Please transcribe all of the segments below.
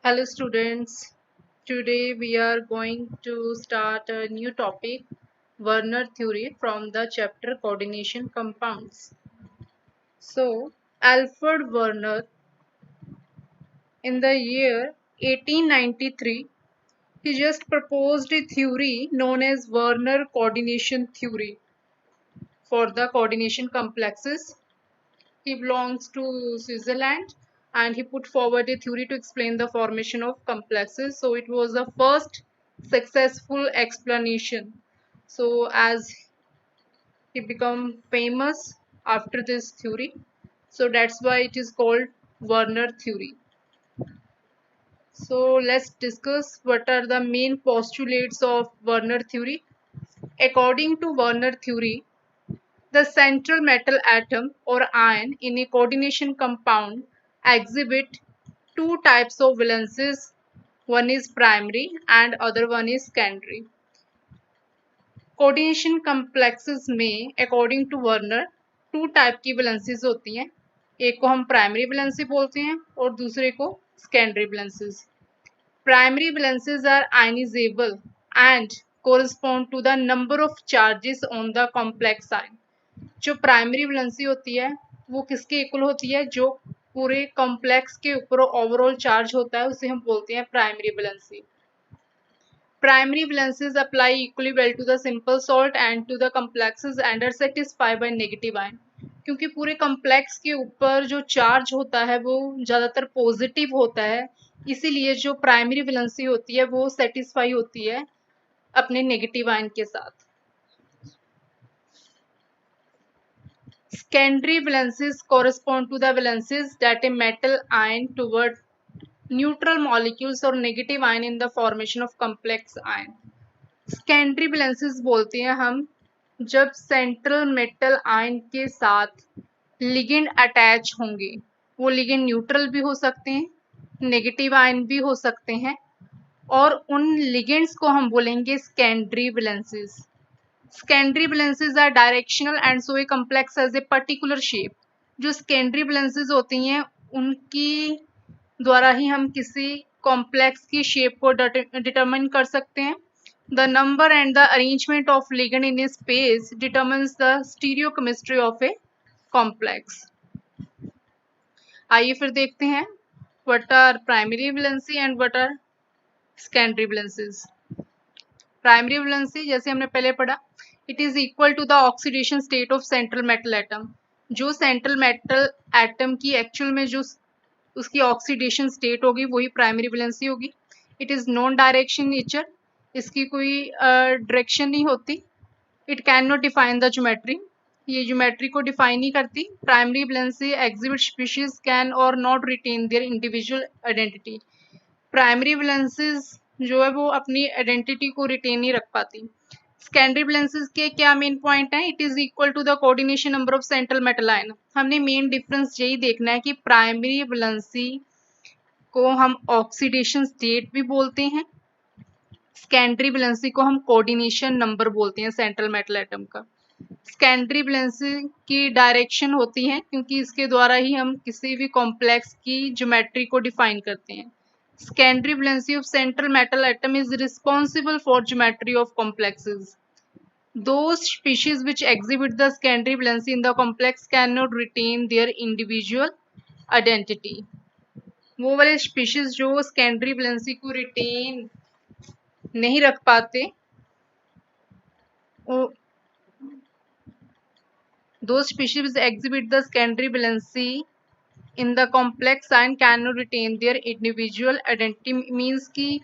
Hello students, today we are going to start a new topic, Werner theory from the chapter coordination compounds. So, Alfred Werner in the year 1893, he just proposed a theory known as Werner coordination theory for the coordination complexes. He belongs to Switzerland and he put forward a theory to explain the formation of complexes. So it was the first successful explanation. So as he became famous after this theory, so that's why it is called Werner theory. So let's discuss what are the main postulates of Werner theory. According to Werner theory, the central metal atom or ion in a coordination compound exhibit two types of valences. One is primary and other one is secondary. Coordination complexes में according to Werner two type की valencies होती हैं. एक को हम primary valency बोलते हैं और दूसरे को secondary valencies. Primary valencies are ionisable and correspond to the number of charges on the complex ion. जो प्राइमरी वैलेंसी होती है वो किसके इक्वल होती है? जो पूरे कॉम्प्लेक्स के ऊपर ओवरऑल चार्ज होता है उसे हम बोलते हैं primary valency. Primary valences apply equally well to the simple salt and to the complexes and are satisfied by negative ion. क्योंकि पूरे कॉम्प्लेक्स के ऊपर जो चार्ज होता है वो ज़्यादातर पॉजिटिव होता है, इसीलिए जो प्राइमरी वैलेंसी होती है वो सेटिस्फाई होती है अपने नेगेटिव आयन के साथ. Secondary valences correspond to the valences that a metal ion toward neutral molecules और negative ion in the formation of complex ion. Secondary valences बोलते हैं हम जब सेंट्रल मेटल आयन के साथ लिगेंड अटैच होंगे. वो लिगेंड न्यूट्रल भी हो सकते हैं, नेगेटिव आयन भी हो सकते हैं और उन लिगेंड्स को हम बोलेंगे secondary valences. Secondary valences are directional and so a complex has a particular shape. जो सेकेंडरी वैलेंसेस होती हैं उनकी द्वारा ही हम किसी कॉम्प्लेक्स की शेप को डिटरमाइन कर सकते हैं. The number and the arrangement of ligand in a space determines the stereochemistry of a complex. आइए फिर देखते हैं what are primary valency and what are secondary valencies. Primary valency जैसे हमने पहले पढ़ा, it is equal to the oxidation state of central metal atom. जो central metal atom की actual में जो उसकी oxidation state होगी वही primary valency होगी. It is non-direction nature. इसकी कोई डायरेक्शन नहीं होती. It can not define the geometry. ये ज्योमेट्री को डिफाइन नहीं करती. Primary valency exhibit species can और not retain their individual identity. Primary valencies जो है वो अपनी आइडेंटिटी को रिटेन नहीं रख पाती. सेकेंडरी वैलेंसीज के क्या मेन पॉइंट है? It is equal to the coordination number of central metal ion. हमने मेन डिफरेंस यही देखना है कि प्राइमरी वैलेंसी को हम ऑक्सीडेशन स्टेट भी बोलते हैं, सेकेंडरी वैलेंसी को हम कोऑर्डिनेशन नंबर बोलते हैं सेंट्रल मेटल एटम का. सेकेंडरी वैलेंसी की डायरेक्शन होती है क्योंकि इसके द्वारा ही हम किसी भी कॉम्प्लेक्स की ज्योमेट्री को डिफाइन करते हैं. Secondary valency of central metal atom is responsible for geometry of complexes. Those species which exhibit the secondary valency in the complex cannot retain their individual identity. वो वाले species जो secondary valency को retain नहीं रख पाते, those species exhibit the secondary valency in the complex ion cannot retain their individual identity. means कि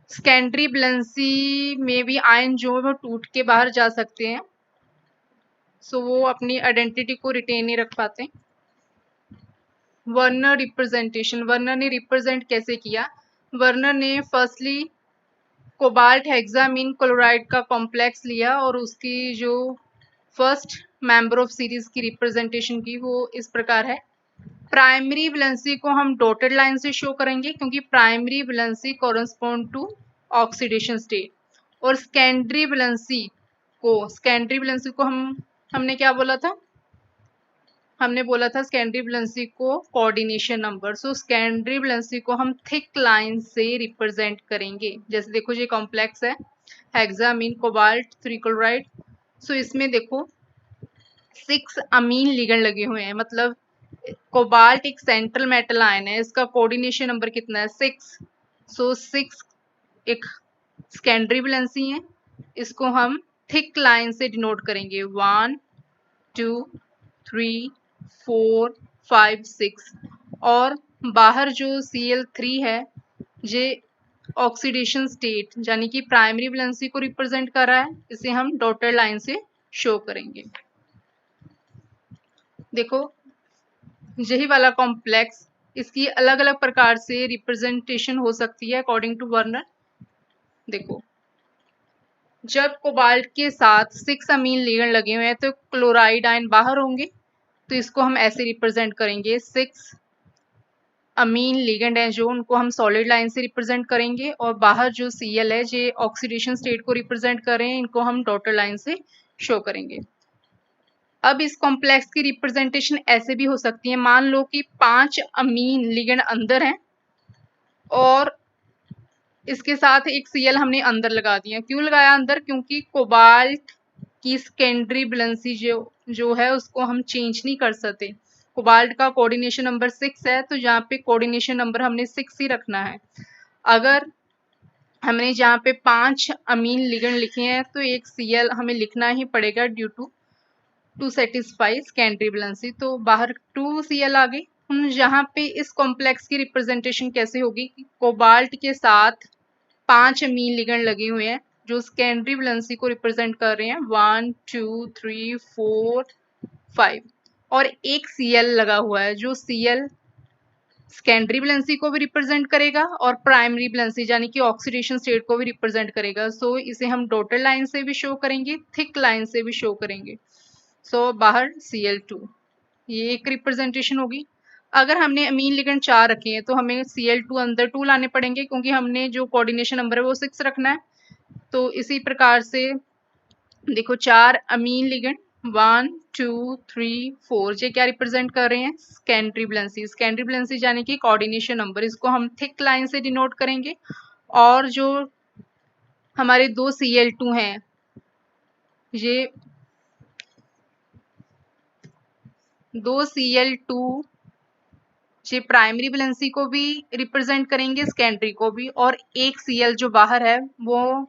secondary valency में भी आयन जो है वो टूट के बाहर जा सकते हैं, सो वो अपनी आइडेंटिटी को रिटेन नहीं रख पाते. Werner representation. वर्नर ने रिप्रेजेंट कैसे किया? वर्नर ने फर्स्टली कोबाल्ट हेक्सामीन क्लोराइड का कॉम्प्लेक्स लिया और उसकी जो फर्स्ट मेंबर ऑफ सीरीज की रिप्रेजेंटेशन की वो इस प्रकार है. प्राइमरी वैलेंसी को हम डॉटेड लाइन से शो करेंगे क्योंकि primary valency correspond to oxidation state. और सेकेंडरी वैलेंसी को हमने क्या बोला था? हमने बोला था सेकेंडरी वैलेंसी को coordination number, so secondary valency को हम थिक लाइन से रिप्रेजेंट करेंगे। जैसे देखो ये कॉम्प्लेक्स है हेक्सामीन कोबाल्ट 3 क्लोराइड, सो इसमें देखो 6 अमीन लिगेंड लगे हुए हैं, मतलब कोबाल्ट एक सेंट्रल मेटल आयन है, इसका कोऑर्डिनेशन नंबर कितना है 6, सो 6 एक सेकेंडरी वैलेंसी है, इसको हम थिक लाइन से डिनोट करेंगे 1 2 3 4 5 6, और बाहर जो Cl3 है ये ऑक्सीडेशन स्टेट यानी कि प्राइमरी वैलेंसी को रिप्रेजेंट कर रहा है, इसे हम डॉटेड लाइन से शो करेंगे। देखो यही वाला कॉम्प्लेक्स, इसकी अलग अलग प्रकार से रिप्रेजेंटेशन हो सकती है अकॉर्डिंग टू वर्नर। देखो जब कोबाल्ट के साथ 6 अमीन लिगेंड लगे हुए हैं तो क्लोराइड आयन बाहर होंगे, तो इसको हम ऐसे रिप्रेजेंट करेंगे 6 अमीन लिगेंड है जो, उनको हम सॉलिड लाइन से रिप्रेजेंट करेंगे, और बाहर जो Cl है जो ऑक्सीडेशन स्टेट को रिप्रेजेंट कर रहे हैं, इनको हम डॉटेड लाइन से शो करेंगे। अब इस कॉम्प्लेक्स की रिप्रेजेंटेशन ऐसे भी हो सकती है, मान लो कि 5 अमीन लिगेंड अंदर हैं और इसके साथ एक Cl हमने अंदर लगा दिया। क्यों लगाया अंदर? क्योंकि कोबाल्ट की सेकेंडरी वैलेंसी जो है उसको हम चेंज नहीं कर सकते। कोबाल्ट का कोऑर्डिनेशन नंबर 6 है, तो यहाँ पे कोऑर्डिनेशन नंबर हमने 6 ही रखना है। अगर हमने यहाँ पे 5 अमीन लिगेंड लिखे हैं तो एक Cl हमें लिखना ही पड़ेगा due to satisfy secondary valency, तो बाहर 2 Cl आ गई। यहाँ पे इस कॉम्प्लेक्स की रिप्रेजेंटेशन कैसे होगी कि कोबाल्ट के साथ 5 अमीन लिगेंड लगे हुए हैं जो सेकेंडरी वैलेंसी को रिप्रेजेंट कर रहे हैं 1 2 3 4 5, और एक Cl लगा हुआ है जो Cl सेकेंडरी वैलेंसी को भी रिप्रेजेंट करेगा और प्राइमरी वैलेंसी यानी कि ऑक्सीडेशन स्टेट को भी रिप्रेजेंट करेगा। सो इसे हम डॉटेड लाइन से भी शो करेंगे, थिक लाइन से भी शो करेंगे। सो बाहर Cl2, ये एक रिप्रेजेंटेशन होगी। अगर हमने अमीन लिगेंड 4 रखे हैं तो हमें Cl2 अंदर 2 लाने पड़ेंगे, क्योंकि हमने जो कोऑर्डिनेशन नंबर है वो 6 रखना है। तो इसी प्रकार से देखो 4 अमीन लिगेंड 1 2 3 4, ये क्या रिप्रेजेंट कर रहे हैं? Secondary valency. सेकेंडरी वैलेंसी यानी कि कोऑर्डिनेशन नंबर, इसको हम थिक लाइन से डिनोट करेंगे। और जो हमारे 2 Cl2 हैं ये 2 Cl2 ये प्राइमरी वैलेंसी को भी रिप्रेजेंट करेंगे, सेकेंडरी को भी, और एक Cl जो बाहर है वो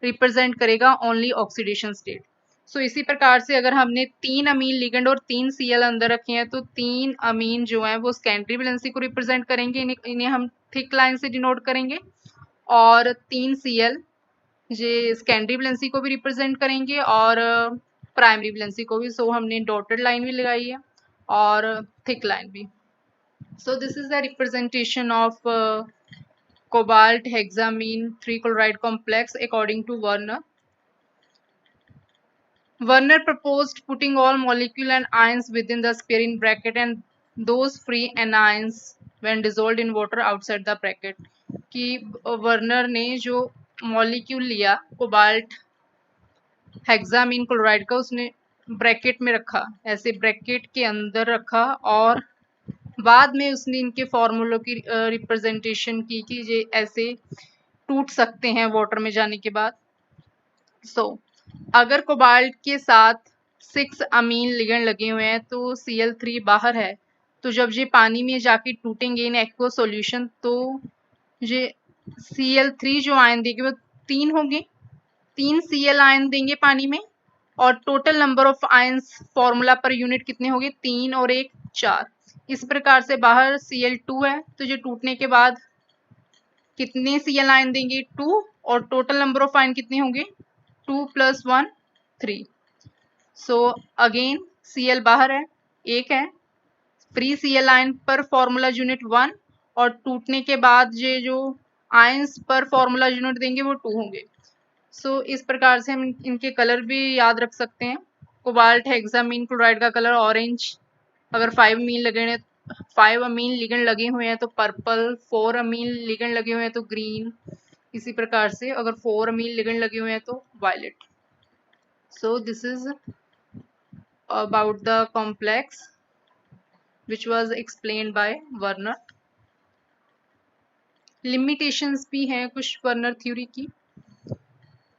रिप्रेजेंट करेगा ओनली ऑक्सीडेशन स्टेट। सो इसी प्रकार से अगर हमने 3 अमीन लिगेंड और 3 Cl अंदर रखे हैं तो 3 अमीन जो हैं वो सेकेंडरी वैलेंसी को रिप्रेजेंट करेंगे, इन्हें हम थिक लाइन से डिनोट करेंगे, और 3 Cl ये सेकेंडरी वैलेंसी को भी रिप्रेजेंट करेंगे और प्राइमरी वैलेंसी को भी। सो हमने डॉटेड लाइन भी लगाई है और थिक लाइन भी। So this is the representation of cobalt hexamine 3 chloride complex according to Werner. Werner proposed putting all molecule and ions within the sphere in bracket and those free anions when dissolved in water outside the bracket. कि Werner ने जो molecule लिया cobalt hexamine chloride का, उसने bracket में रखा, ऐसे bracket के अंदर रखा, और बाद में उसने इनके फॉर्मूलों की रिप्रेजेंटेशन की कि ये ऐसे टूट सकते हैं वाटर में जाने के बाद। सो अगर कोबाल्ट के साथ 6 अमीन लिगेंड लगे हुए हैं तो Cl3 बाहर है, तो जब ये पानी में जाके टूटेंगे इन एक्वा सॉल्यूशन तो ये Cl3 जो आयन देंगे वो 3 होंगे, 3 Cl आयन देंगे पानी में, और total number of ions formula per unit कितने होंगे? 3 और 1 4। इस प्रकार से बाहर Cl2 है तो ये टूटने के बाद कितने Cl आयन देंगे? 2, और टोटल नंबर ऑफ आयन कितने होंगे? 2 + 1 3। सो अगेन Cl बाहर है, 1 है, फ्री Cl आयन पर फॉर्मूला यूनिट 1, और टूटने के बाद ये जो आयंस पर फॉर्मूला यूनिट देंगे वो 2 होंगे। सो इस प्रकार से हम इनके कलर भी याद रख सकते हैं। कोबाल्ट हेक्सामीन क्लोराइड का कलर ऑरेंज, अगर 5 अमीन लिगेंड लगे हुए हैं तो पर्पल, 4 अमीन लिगेंड लगे हुए हैं तो ग्रीन, इसी प्रकार से अगर 4 अमीन लिगेंड लगे हुए हैं तो violet. So this is about the complex which was explained by Werner. Limitations भी हैं कुछ वर्नर थ्योरी की.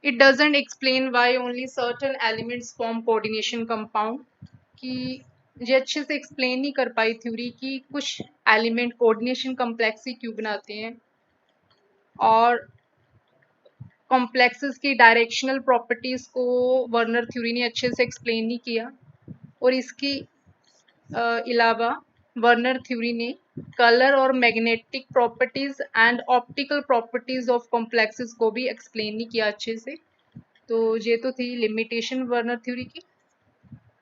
It doesn't explain why only certain elements form coordination compound. कि ये अच्छे से एक्सप्लेन नहीं कर पाई थ्योरी की कुछ एलिमेंट कोऑर्डिनेशन कॉम्प्लेक्स ही क्यों बनाते हैं, और कॉम्प्लेक्सेस की डायरेक्शनल प्रॉपर्टीज को वर्नर थ्योरी ने अच्छे से एक्सप्लेन नहीं किया. और इसके अलावा वर्नर थ्योरी ने कलर और magnetic properties and optical properties of complexes को भी एक्सप्लेन नहीं किया अच्छे से. तो ये तो थी लिमिटेशन वर्नर थ्योरी की.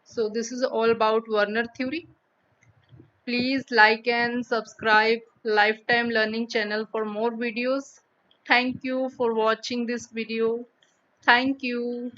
सो this is all about Werner theory. Please like and subscribe Lifetime Learning channel for more videos. Thank you for watching this video. Thank you.